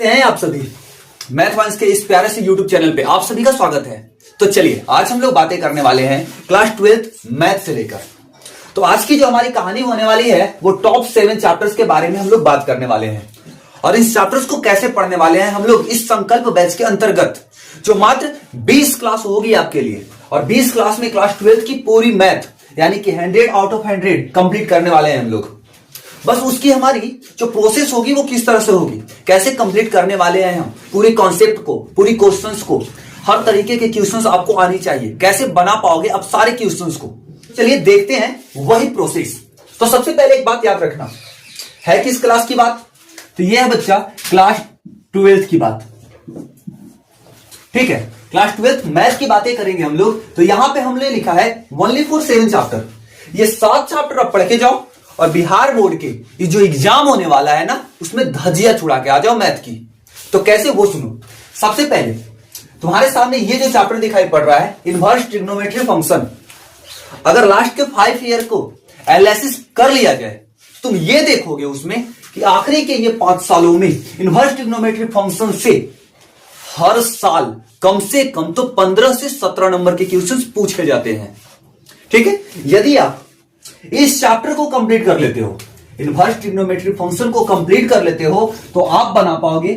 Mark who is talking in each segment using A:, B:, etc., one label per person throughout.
A: कैसे हैं आप सभी। मैथ वाइन्स के इस प्यारे से यूट्यूब चैनल पे आप सभी का स्वागत है। तो चलिए आज हम लोग बातें करने वाले हैं क्लास 12th मैथ से लेकर। तो आज की जो हमारी कहानी होने वाली है वो टॉप 7 चैप्टर्स के बारे में हम लोग बात करने वाले हैं और इन चैप्टर्स को कैसे पढ़ने वाले हैं हम लोग इस संकल्प बैच के अंतर्गत, जो मात्र 20 क्लास होगी आपके लिए और 20 क्लास में क्लास 12th की पूरी मैथ यानी कि 100 आउट ऑफ 100 कंप्लीट करने वाले हैं हम लोग। बस उसकी हमारी जो प्रोसेस होगी वो किस तरह से होगी, कैसे कंप्लीट करने वाले हैं हम पूरी कॉन्सेप्ट को, पूरी क्वेश्चंस को, हर तरीके के क्वेश्चंस आपको आनी चाहिए, कैसे बना पाओगे अब सारे क्वेश्चंस को। चलिए देखते हैं वही प्रोसेस। तो सबसे पहले एक बात याद रखना है, किस क्लास की बात, तो यह है बच्चा क्लास 12th की बात। ठीक है, क्लास 12th मैथ की बातें करेंगे हम लोग। तो यहां पे हमने लिखा है ओनली फॉर 7 चैप्टर। ये 7 चैप्टर आप पढ़ के जाओ और बिहार बोर्ड के ये जो एग्जाम होने वाला है ना, उसमें धज्जियां छुड़ा के आ जाओ मैथ की। तो कैसे, वो सुनो। सबसे पहले तुम्हारे सामने ये जो चैप्टर दिखाई पड़ रहा है इनवर्स ट्रिग्नोमेट्री फंक्शन, अगर लास्ट के 5 ईयर को एनालिसिस कर लिया जाए तुम ये देखोगे उसमें कि आखिरी के ये 5 सालों में इनवर्स ट्रिग्नोमेट्री फंक्शन से हर साल कम से कम तो 15 से 17 नंबर के क्वेश्चंस पूछे जाते हैं। ठीक है, यदि आप इस चैप्टर को कंप्लीट कर लेते हो, इनवर्स ट्रिग्नोमेट्री फंक्शन को कंप्लीट कर लेते हो, तो आप बना पाओगे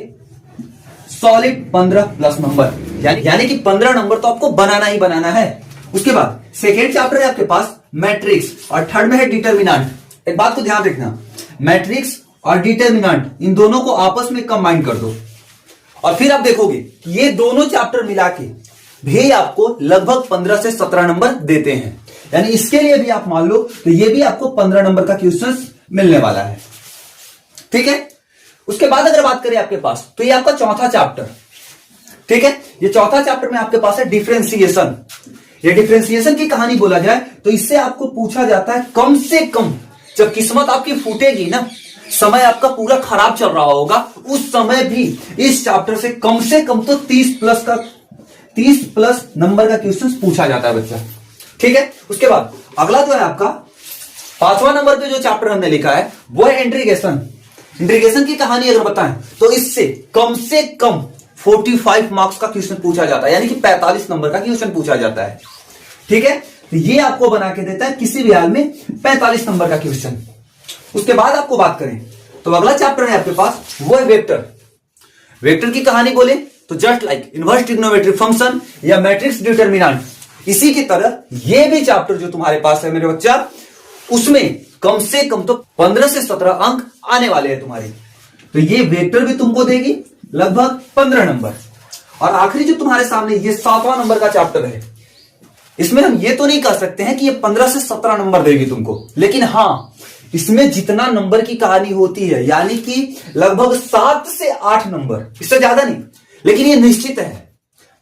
A: सॉलिड 15 प्लस नंबर, यानी कि 15 नंबर तो आपको बनाना ही बनाना है। उसके बाद सेकेंड चैप्टर है आपके पास मैट्रिक्स और थर्ड में है डिटर्मिनेंट। एक बात को ध्यान रखना, मैट्रिक्स और डिटर्मिनेंट इन दोनों को आपस में कंबाइन कर दो और फिर आप देखोगे कि ये दोनों चैप्टर मिला के भी आपको लगभग 15 से 17 नंबर देते हैं। यानी इसके लिए भी आप मान लो तो ये भी आपको 15 नंबर का क्वेश्चन मिलने वाला है। ठीक है, उसके बाद अगर बात करें आपके पास, तो ये आपका चौथा चैप्टर। ठीक है, ये चौथा चैप्टर में आपके पास है डिफरेंशिएशन। ये डिफरेंशिएशन की कहानी बोला जाए तो इससे आपको पूछा जाता है कम से कम, जब किस्मत आपकी फूटेगी ना, समय आपका पूरा खराब चल रहा होगा, उस समय भी इस चैप्टर से कम तो 30 प्लस नंबर का क्वेश्चन पूछा जाता है बच्चा। ठीक है, उसके बाद अगला जो है आपका 5वां नंबर पे जो चैप्टर हमने लिखा है वो है इंटीग्रेशन। इंटीग्रेशन की कहानी अगर बताएं तो इससे कम 45 मार्क्स का क्वेश्चन पूछा जाता है, यानी कि 45 नंबर का क्वेश्चन पूछा जाता है। ठीक है, तो ये आपको बना के देता है किसी भी हाल में 45 नंबर का क्वेश्चन। उसके बाद आपको बात करें तो अगला चैप्टर है आपके पास वो है वेक्टर। वेक्टर की कहानी बोले तो just like inverse trigonometry function या मैट्रिक्स डिटर्मिनेंट, इसी की तरह ये भी चैप्टर जो तुम्हारे पास है मेरे बच्चा, उसमें कम से कम तो 15 से 17 अंक आने वाले हैं तुम्हारे। तो ये वेक्टर भी तुमको देगी लगभग 15 नंबर। और आखिरी जो तुम्हारे सामने ये 7वां नंबर का चैप्टर है, इसमें हम ये तो नहीं कह सकते हैं कि ये 15 से 17 नंबर देगी तुमको, लेकिन हाँ इसमें जितना नंबर की कहानी होती है यानी कि लगभग 7 से 8 नंबर, इससे ज्यादा नहीं, लेकिन ये निश्चित है।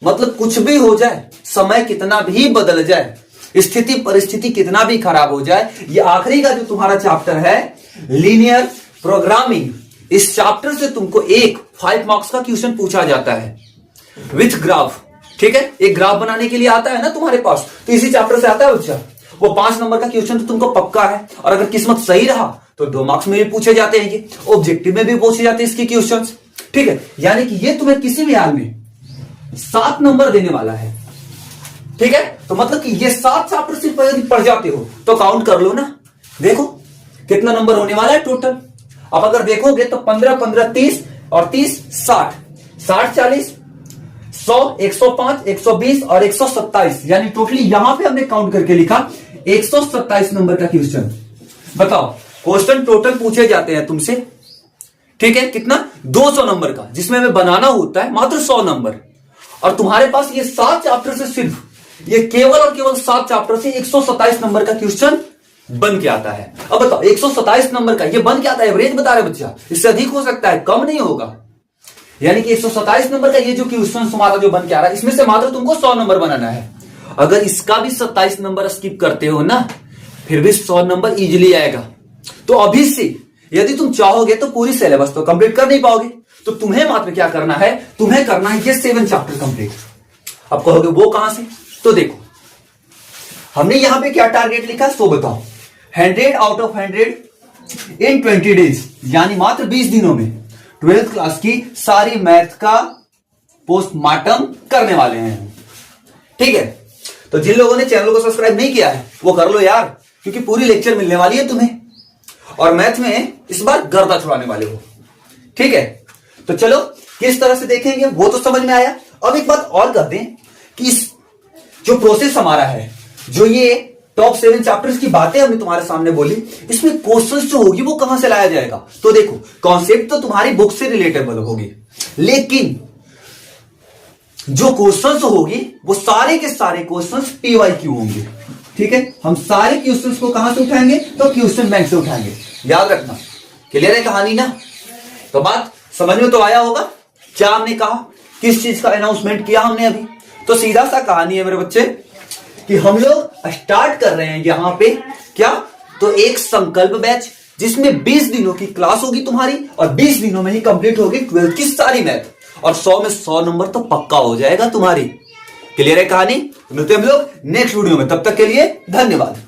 A: मतलब कुछ भी हो जाए, समय कितना भी बदल जाए, स्थिति परिस्थिति कितना भी खराब हो जाए, ये आखिरी का जो तुम्हारा चैप्टर है लीनियर प्रोग्रामिंग, इस चैप्टर से तुमको 5 मार्क्स का क्वेश्चन पूछा जाता है विथ ग्राफ। ठीक है, एक ग्राफ बनाने के लिए आता है ना तुम्हारे पास, तो इसी चैप्टर से आता है बच्चा। वो 5 नंबर का क्वेश्चन तो तुमको पक्का है, और अगर किस्मत सही रहा तो 2 मार्क्स में भी पूछे जाते हैं, ये ऑब्जेक्टिव में भी पूछे जाते हैं इसके क्वेश्चंस। ठीक है, यानी कि ये तुम्हें किसी भी हाल में 7 नंबर देने वाला है। ठीक है, तो मतलब कि ये 7 चैप्टर सिर्फ यदि पढ़ जाते हो तो काउंट कर लो ना, देखो कितना नंबर होने वाला है टोटल। अब अगर देखोगे तो 15 15 30 और 30 60, 60 40 100 105 120 और 127, यानी टोटली यहां पे हमने काउंट करके लिखा 127 नंबर का क्वेश्चन। बताओ, क्वेश्चन टोटल पूछे जाते हैं तुमसे, ठीक है, कितना 200 नंबर का, जिसमें हमें बनाना होता है मात्र 100 नंबर। और तुम्हारे पास ये 7 चैप्टर से सिर्फ ये केवल और केवल 7 चैप्टर से 127 नंबर का क्वेश्चन बन के आता है। अब बताओ 127 नंबर का ये बन के आता है, एवरेज बता रहे बच्चा, इससे अधिक हो सकता है, कम नहीं होगा। यानी कि 127 नंबर का ये जो क्वेश्चन तुम्हारा जो बन के आ रहा है, इसमें से मात्र तुमको 100 नंबर बनाना है। अगर इसका भी 27 नंबर स्किप करते हो ना, फिर भी 100 नंबर इजीली आएगा। तो अभी से यदि तुम चाहोगे तो पूरी सिलेबस तो कंप्लीट कर नहीं पाओगे, तो तुम्हें मात्र क्या करना है, तुम्हें करना है ये 7 चैप्टर कंप्लीट। अब कहोगे वो कहां से, तो देखो हमने यहां पे क्या टारगेट लिखा है, सो बताओ। 100 आउट ऑफ 100 इन 20 डेज, यानी मात्र 20 दिनों में 12th क्लास की सारी मैथ का पोस्टमार्टम करने वाले हैं। ठीक है, तो जिन लोगों ने चैनल को सब्सक्राइब नहीं किया है वो कर लो यार, क्योंकि पूरी लेक्चर मिलने वाली है तुम्हें और मैथ में इस बार गर्दा छुड़ाने वाले हो। ठीक है, तो चलो किस तरह से देखेंगे वो तो समझ में आया। अब एक बात और कर दें कि इस जो प्रोसेस हमारा है, जो ये टॉप 7 चैप्टर्स की बातें हमने तुम्हारे सामने बोली, इसमें क्वेश्चंस जो होगी वो कहां से लाया जाएगा। तो देखो, कॉन्सेप्ट तो तुम्हारी बुक से रिलेटेबल होगी, लेकिन जो क्वेश्चंस होगी वो सारे के सारे क्वेश्चंस पीवाईक्यू होंगे। ठीक है, हम सारे क्वेश्चंस को कहां से उठाएंगे, तो क्वेश्चन बैंक से उठाएंगे। याद रखना, क्लियर है कहानी ना। तो बात समझ में तो आया होगा क्या हमने कहा, किस चीज का अनाउंसमेंट किया हमने अभी। तो सीधा सा कहानी है मेरे बच्चे कि हम लोग स्टार्ट कर रहे हैं यहां पे क्या, तो एक संकल्प बैच जिसमें 20 दिनों की क्लास होगी तुम्हारी और 20 दिनों में ही कंप्लीट होगी 12th की सारी मैथ और 100 में 100 नंबर तो पक्का हो जाएगा तुम्हारी। क्लियर है कहानी। तो मिलते हैं हम लोग नेक्स्ट वीडियो में, तब तक के लिए धन्यवाद।